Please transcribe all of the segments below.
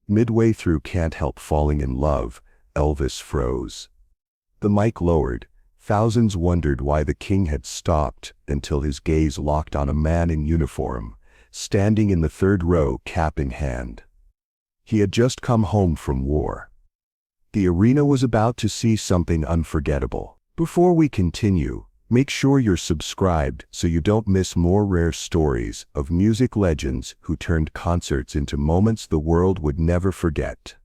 Midway through Can't Help Falling in Love, Elvis froze. The mic lowered. Thousands wondered why the king had stopped until his gaze locked on a man in uniform, standing in the third row, cap in hand. He had just come home from war. The arena was about to see something unforgettable. Before we continue, make sure you're subscribed so you don't miss more rare stories of music legends who turned concerts into moments the world would never forget.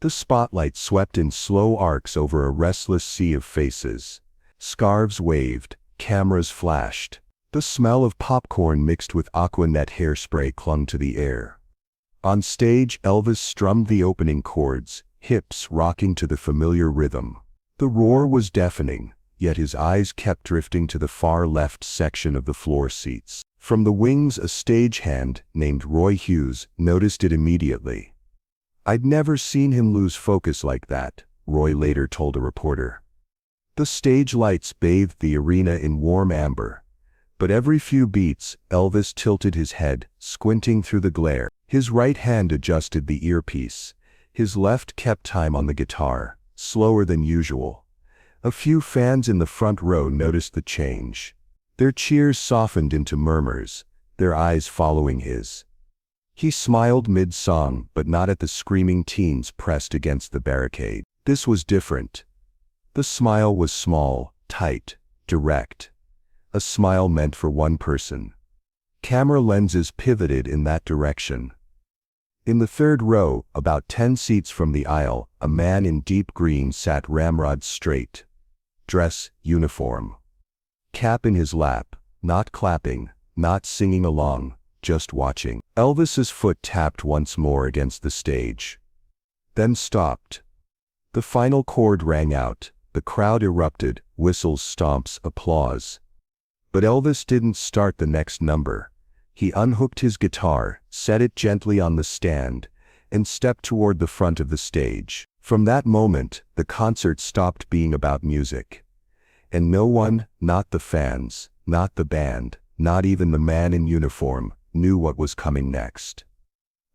The spotlight swept in slow arcs over a restless sea of faces. Scarves waved, cameras flashed. The smell of popcorn mixed with Aquanet hairspray clung to the air. On stage, Elvis strummed the opening chords, hips rocking to the familiar rhythm. The roar was deafening, yet his eyes kept drifting to the far left section of the floor seats. From the wings, a stagehand named Roy Hughes noticed it immediately. "I'd never seen him lose focus like that," Roy later told a reporter. The stage lights bathed the arena in warm amber. But every few beats, Elvis tilted his head, squinting through the glare. His right hand adjusted the earpiece. His left kept time on the guitar, slower than usual. A few fans in the front row noticed the change. Their cheers softened into murmurs, their eyes following his. He smiled mid-song, but not at the screaming teens pressed against the barricade. This was different. The smile was small, tight, direct. A smile meant for one person. Camera lenses pivoted in that direction. In the third row, about 10 seats from the aisle, a man in deep green sat ramrod straight. Dress, uniform. Cap in his lap, not clapping, not singing along, just watching. Elvis's foot tapped once more against the stage. Then stopped. The final chord rang out, the crowd erupted, whistles, stomps, applause. But Elvis didn't start the next number. He unhooked his guitar, set it gently on the stand, and stepped toward the front of the stage. From that moment, the concert stopped being about music. And no one, not the fans, not the band, not even the man in uniform, knew what was coming next.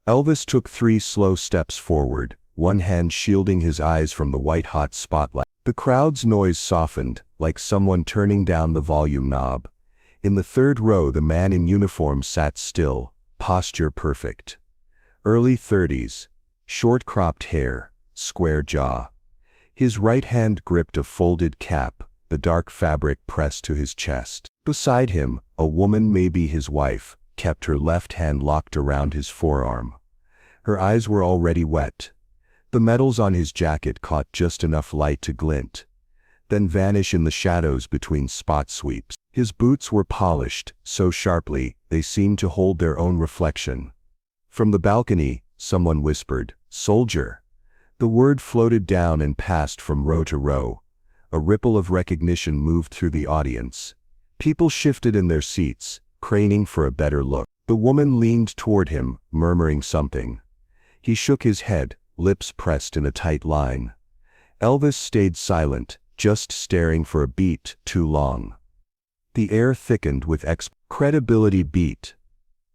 Elvis took 3 slow steps forward, one hand shielding his eyes from the white-hot spotlight. The crowd's noise softened, like someone turning down the volume knob. In the third row, the man in uniform sat still, posture perfect. Early 30s, short-cropped hair, square jaw. His right hand gripped a folded cap, the dark fabric pressed to his chest. Beside him, a woman, maybe his wife, kept her left hand locked around his forearm. Her eyes were already wet. The metals on his jacket caught just enough light to glint, then vanish in the shadows between spot sweeps. His boots were polished, so sharply, they seemed to hold their own reflection. From the balcony, someone whispered, "Soldier." The word floated down and passed from row to row. A ripple of recognition moved through the audience. People shifted in their seats, craning for a better look. The woman leaned toward him, murmuring something. He shook his head, lips pressed in a tight line. Elvis stayed silent, just staring for a beat too long. The air thickened with credibility beat.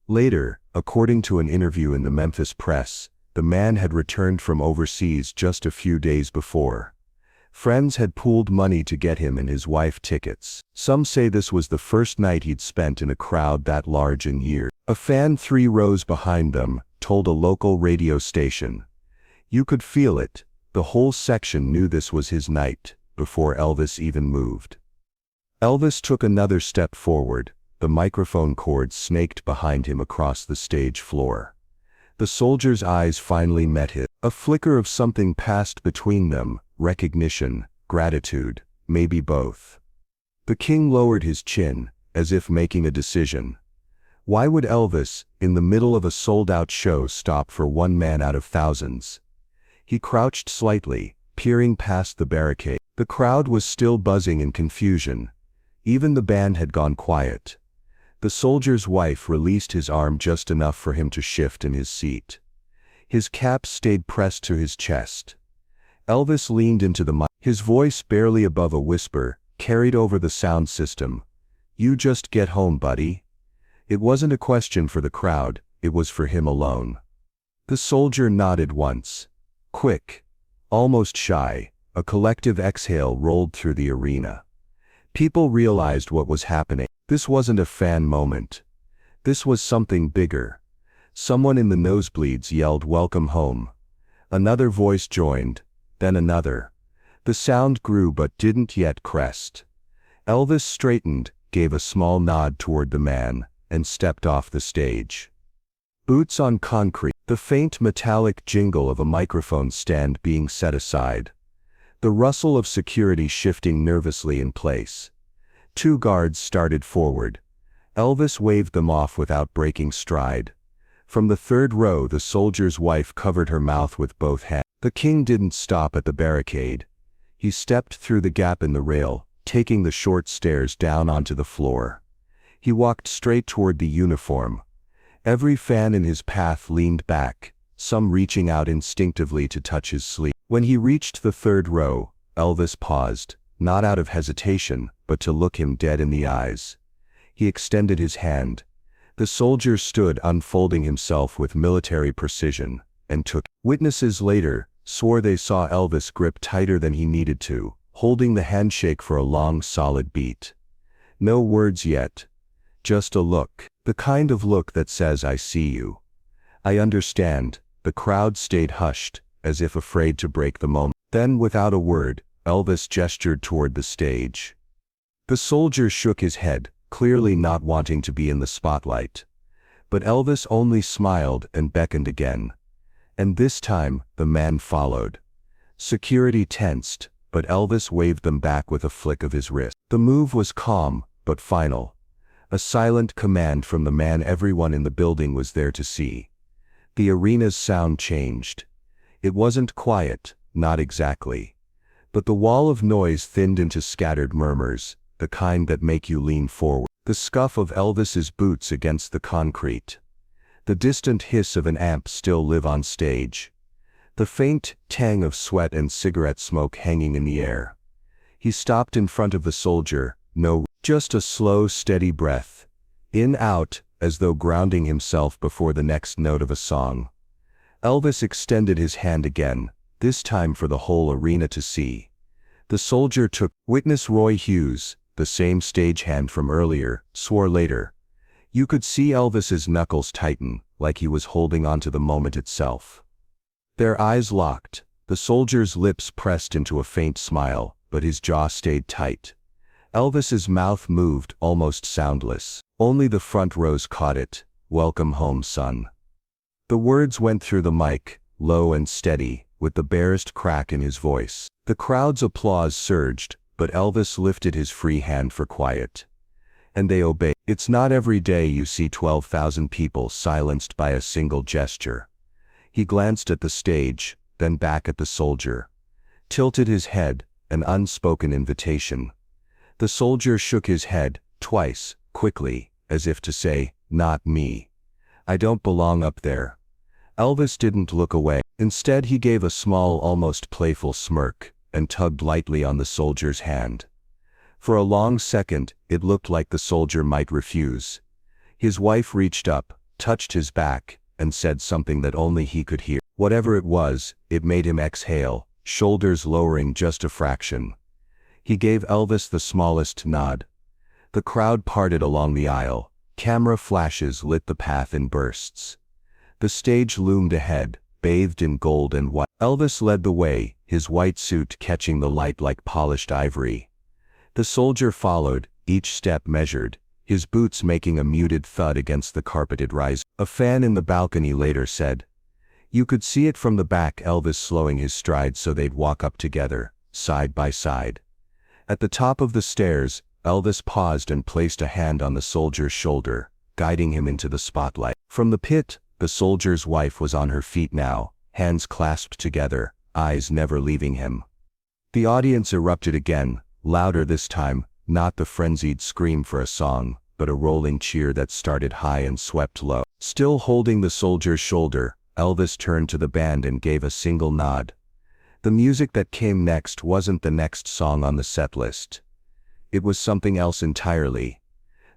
Later, according to an interview in the Memphis Press, the man had returned from overseas just a few days before. Friends had pooled money to get him and his wife tickets. Some say this was the first night he'd spent in a crowd that large in years. A fan 3 rows behind them told a local radio station. You could feel it. The whole section knew this was his night, before Elvis even moved. Elvis took another step forward, the microphone cord snaked behind him across the stage floor. The soldier's eyes finally met his. A flicker of something passed between them, recognition, gratitude, maybe both. The king lowered his chin, as if making a decision. Why would Elvis, in the middle of a sold-out show, stop for one man out of thousands? He crouched slightly, peering past the barricade. The crowd was still buzzing in confusion. Even the band had gone quiet. The soldier's wife released his arm just enough for him to shift in his seat. His cap stayed pressed to his chest. Elvis leaned into the mic, his voice barely above a whisper, carried over the sound system. "You just get home, buddy." It wasn't a question for the crowd, it was for him alone. The soldier nodded once. Quick, almost shy, a collective exhale rolled through the arena. People realized what was happening. This wasn't a fan moment. This was something bigger. Someone in the nosebleeds yelled, "Welcome home." Another voice joined, then another. The sound grew but didn't yet crest. Elvis straightened, gave a small nod toward the man, and stepped off the stage. Boots on concrete, the faint metallic jingle of a microphone stand being set aside. The rustle of security shifting nervously in place. 2 guards started forward. Elvis waved them off without breaking stride. From the 3rd row, the soldier's wife covered her mouth with both hands. The king didn't stop at the barricade. He stepped through the gap in the rail, taking the short stairs down onto the floor. He walked straight toward the uniform. Every fan in his path leaned back, some reaching out instinctively to touch his sleeve. When he reached the 3rd row, Elvis paused, not out of hesitation, but to look him dead in the eyes. He extended his hand. The soldier stood unfolding himself with military precision, and took. Witnesses later swore they saw Elvis grip tighter than he needed to, holding the handshake for a long, solid beat. No words yet. Just a look. The kind of look that says, "I see you. I understand." The crowd stayed hushed, as if afraid to break the moment. Then, without a word, Elvis gestured toward the stage. The soldier shook his head, clearly not wanting to be in the spotlight. But Elvis only smiled and beckoned again. And this time, the man followed. Security tensed, but Elvis waved them back with a flick of his wrist. The move was calm, but final. A silent command from the man everyone in the building was there to see. The arena's sound changed. It wasn't quiet, not exactly. But the wall of noise thinned into scattered murmurs, the kind that make you lean forward. The scuff of Elvis's boots against the concrete. The distant hiss of an amp still live on stage. The faint tang of sweat and cigarette smoke hanging in the air. He stopped in front of the soldier, just a slow, steady breath. In, out, as though grounding himself before the next note of a song. Elvis extended his hand again, this time for the whole arena to see. The soldier took. Witness Roy Hughes, the same stagehand from earlier, swore later. You could see Elvis's knuckles tighten, like he was holding on to the moment itself. Their eyes locked, the soldier's lips pressed into a faint smile, but his jaw stayed tight. Elvis's mouth moved, almost soundless. Only the front rows caught it. "Welcome home, son." The words went through the mic, low and steady, with the barest crack in his voice. The crowd's applause surged, but Elvis lifted his free hand for quiet. And they obeyed. It's not every day you see 12,000 people silenced by a single gesture. He glanced at the stage, then back at the soldier. Tilted his head, an unspoken invitation. The soldier shook his head, twice, quickly, as if to say, "Not me. I don't belong up there." Elvis didn't look away. Instead he gave a small, almost playful smirk, and tugged lightly on the soldier's hand. For a long second, it looked like the soldier might refuse. His wife reached up, touched his back, and said something that only he could hear. Whatever it was, it made him exhale, shoulders lowering just a fraction. He gave Elvis the smallest nod. The crowd parted along the aisle. Camera flashes lit the path in bursts. The stage loomed ahead, bathed in gold and white. Elvis led the way, his white suit catching the light like polished ivory. The soldier followed, each step measured, his boots making a muted thud against the carpeted rise. A fan in the balcony later said. You could see it from the back, Elvis slowing his stride so they'd walk up together, side by side. At the top of the stairs, Elvis paused and placed a hand on the soldier's shoulder, guiding him into the spotlight. From the pit, the soldier's wife was on her feet now, hands clasped together, eyes never leaving him. The audience erupted again, louder this time, not the frenzied scream for a song, but a rolling cheer that started high and swept low. Still holding the soldier's shoulder, Elvis turned to the band and gave a single nod. The music that came next wasn't the next song on the set list. It was something else entirely.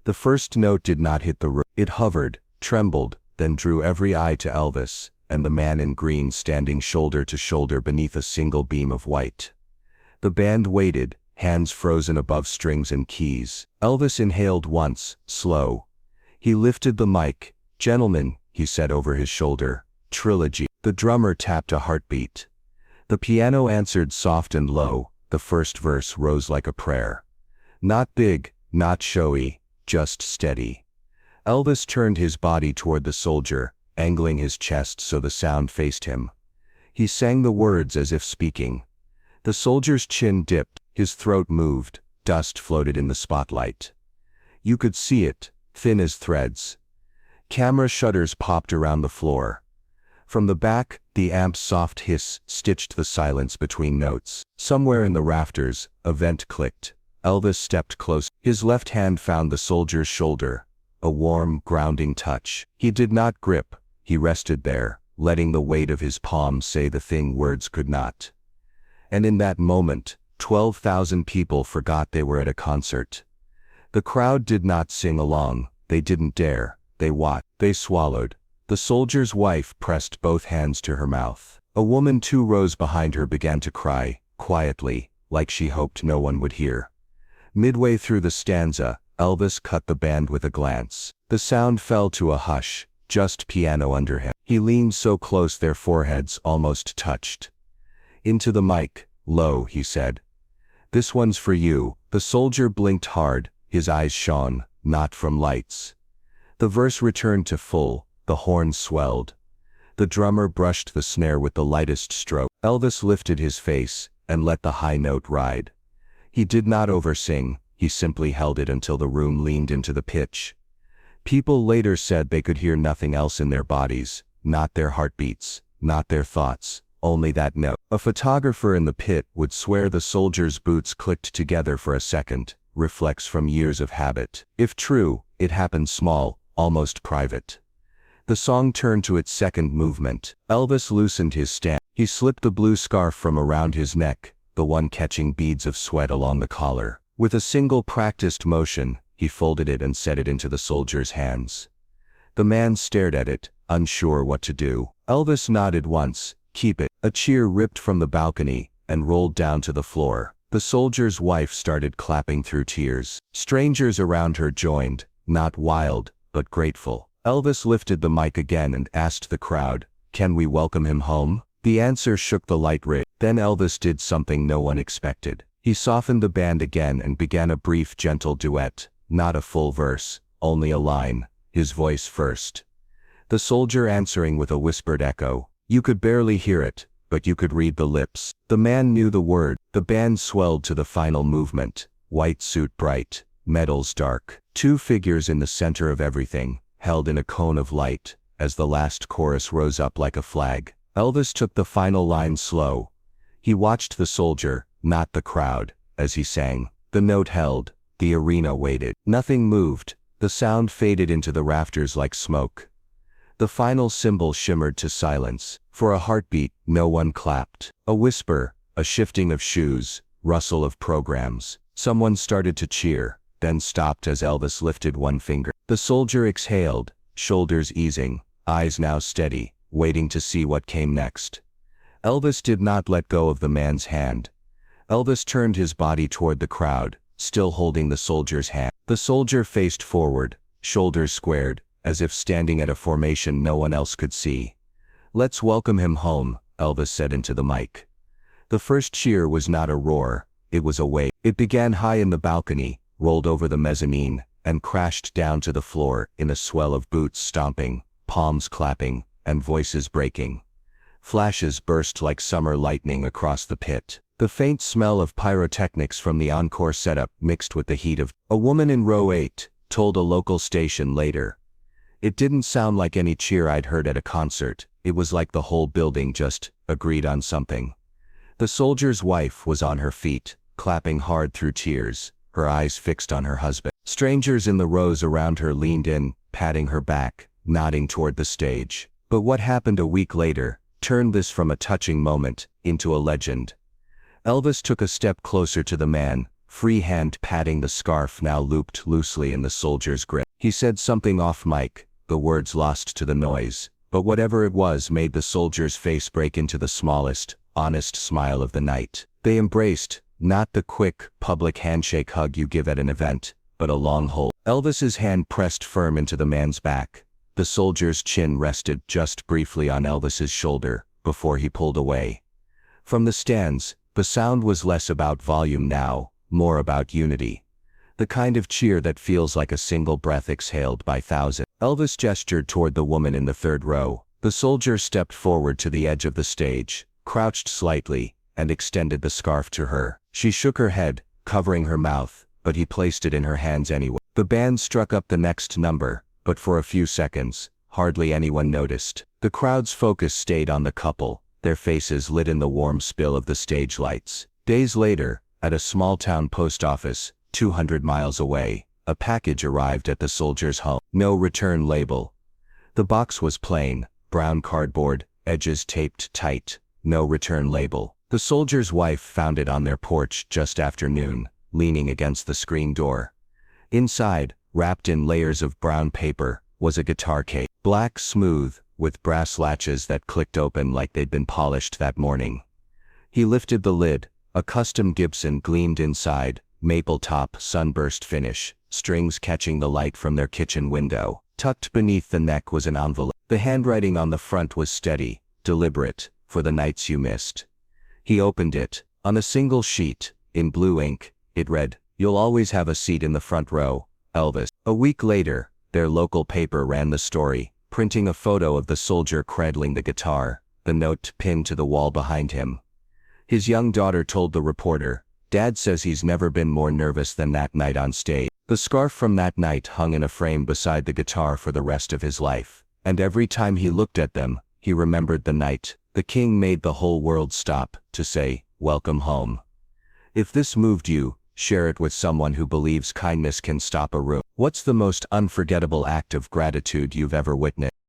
The first note did not hit the roof. It hovered, trembled, then drew every eye to Elvis, and the man in green standing shoulder to shoulder beneath a single beam of white. The band waited, hands frozen above strings and keys. Elvis inhaled once, slow. He lifted the mic. "Gentlemen," he said over his shoulder, "Trilogy." The drummer tapped a heartbeat. The piano answered soft and low. The first verse rose like a prayer. Not big, not showy, just steady. Elvis turned his body toward the soldier, angling his chest so the sound faced him. He sang the words as if speaking. The soldier's chin dipped, his throat moved, dust floated in the spotlight. You could see it, thin as threads. Camera shutters popped around the floor. From the back, the amp's soft hiss stitched the silence between notes. Somewhere in the rafters, a vent clicked. Elvis stepped close. His left hand found the soldier's shoulder. A warm, grounding touch. He did not grip. He rested there, letting the weight of his palm say the thing words could not. And in that moment, 12,000 people forgot they were at a concert. The crowd did not sing along. They didn't dare. They watched. They swallowed. The soldier's wife pressed both hands to her mouth. A woman 2 rows behind her began to cry, quietly, like she hoped no one would hear. Midway through the stanza, Elvis cut the band with a glance. The sound fell to a hush, just piano under him. He leaned so close their foreheads almost touched. Into the mic, low, he said. "This one's for you." The soldier blinked hard, his eyes shone, not from lights. The verse returned to full, the horn swelled. The drummer brushed the snare with the lightest stroke. Elvis lifted his face, and let the high note ride. He did not oversing, he simply held it until the room leaned into the pitch. People later said they could hear nothing else in their bodies, not their heartbeats, not their thoughts, only that note. A photographer in the pit would swear the soldier's boots clicked together for a second, reflex from years of habit. If true, it happened small, almost private. The song turned to its second movement. Elvis loosened his stance. He slipped the blue scarf from around his neck, the one catching beads of sweat along the collar. With a single practiced motion, he folded it and set it into the soldier's hands. The man stared at it, unsure what to do. Elvis nodded once. "Keep it." A cheer ripped from the balcony, and rolled down to the floor. The soldier's wife started clapping through tears. Strangers around her joined, not wild, but grateful. Elvis lifted the mic again and asked the crowd, "Can we welcome him home?" The answer shook the light rig. Then Elvis did something no one expected. He softened the band again and began a brief, gentle duet, not a full verse, only a line, his voice first. The soldier answering with a whispered echo. You could barely hear it, but you could read the lips. The man knew the word. The band swelled to the final movement. White suit bright, metals dark. 2 figures in the center of everything, held in a cone of light, as the last chorus rose up like a flag. Elvis took the final line slow. He watched the soldier, not the crowd, as he sang. The note held. The arena waited. Nothing moved. The sound faded into the rafters like smoke. The final symbol shimmered to silence. For a heartbeat, no one clapped. A whisper, a shifting of shoes, rustle of programs. Someone started to cheer, then stopped as Elvis lifted one finger. The soldier exhaled, shoulders easing, eyes now steady, waiting to see what came next. Elvis did not let go of the man's hand. Elvis turned his body toward the crowd, still holding the soldier's hand. The soldier faced forward, shoulders squared, as if standing at a formation no one else could see. "Let's welcome him home," Elvis said into the mic. The first cheer was not a roar, it was a wave. It began high in the balcony, rolled over the mezzanine, and crashed down to the floor in a swell of boots stomping, palms clapping, and voices breaking. Flashes burst like summer lightning across the pit. The faint smell of pyrotechnics from the encore setup mixed with the heat of. A woman in row 8 told a local station later. "It didn't sound like any cheer I'd heard at a concert. It was like the whole building just agreed on something." The soldier's wife was on her feet, clapping hard through tears, her eyes fixed on her husband. Strangers in the rows around her leaned in, patting her back, nodding toward the stage. But what happened a week later turned this from a touching moment into a legend. Elvis took a step closer to the man, free hand patting the scarf now looped loosely in the soldier's grip. He said something off mic, the words lost to the noise, but whatever it was made the soldier's face break into the smallest, honest smile of the night. They embraced, not the quick, public handshake hug you give at an event, but a long hold. Elvis's hand pressed firm into the man's back. The soldier's chin rested just briefly on Elvis's shoulder, before he pulled away. From the stands, the sound was less about volume now, more about unity. The kind of cheer that feels like a single breath exhaled by thousands. Elvis gestured toward the woman in the third row. The soldier stepped forward to the edge of the stage, crouched slightly, and extended the scarf to her. She shook her head, covering her mouth, but he placed it in her hands anyway. The band struck up the next number, but for a few seconds, hardly anyone noticed. The crowd's focus stayed on the couple, their faces lit in the warm spill of the stage lights. Days later, at a small-town post office, 200 miles away, a package arrived at the soldier's home. No return label. The box was plain, brown cardboard, edges taped tight, no return label. The soldier's wife found it on their porch just after noon, leaning against the screen door. Inside, wrapped in layers of brown paper, was a guitar case. Black smooth, with brass latches that clicked open like they'd been polished that morning. He lifted the lid. A custom Gibson gleamed inside, maple top, sunburst finish, strings catching the light from their kitchen window. Tucked beneath the neck was an envelope. The handwriting on the front was steady, deliberate, for the nights you missed. He opened it. On a single sheet, in blue ink, it read, "You'll always have a seat in the front row, Elvis." A week later, their local paper ran the story, printing a photo of the soldier cradling the guitar, the note pinned to the wall behind him. His young daughter told the reporter, "Dad says he's never been more nervous than that night on stage." The scarf from that night hung in a frame beside the guitar for the rest of his life, and every time he looked at them, he remembered the night the king made the whole world stop to say, "Welcome home." If this moved you, share it with someone who believes kindness can stop a room. What's the most unforgettable act of gratitude you've ever witnessed?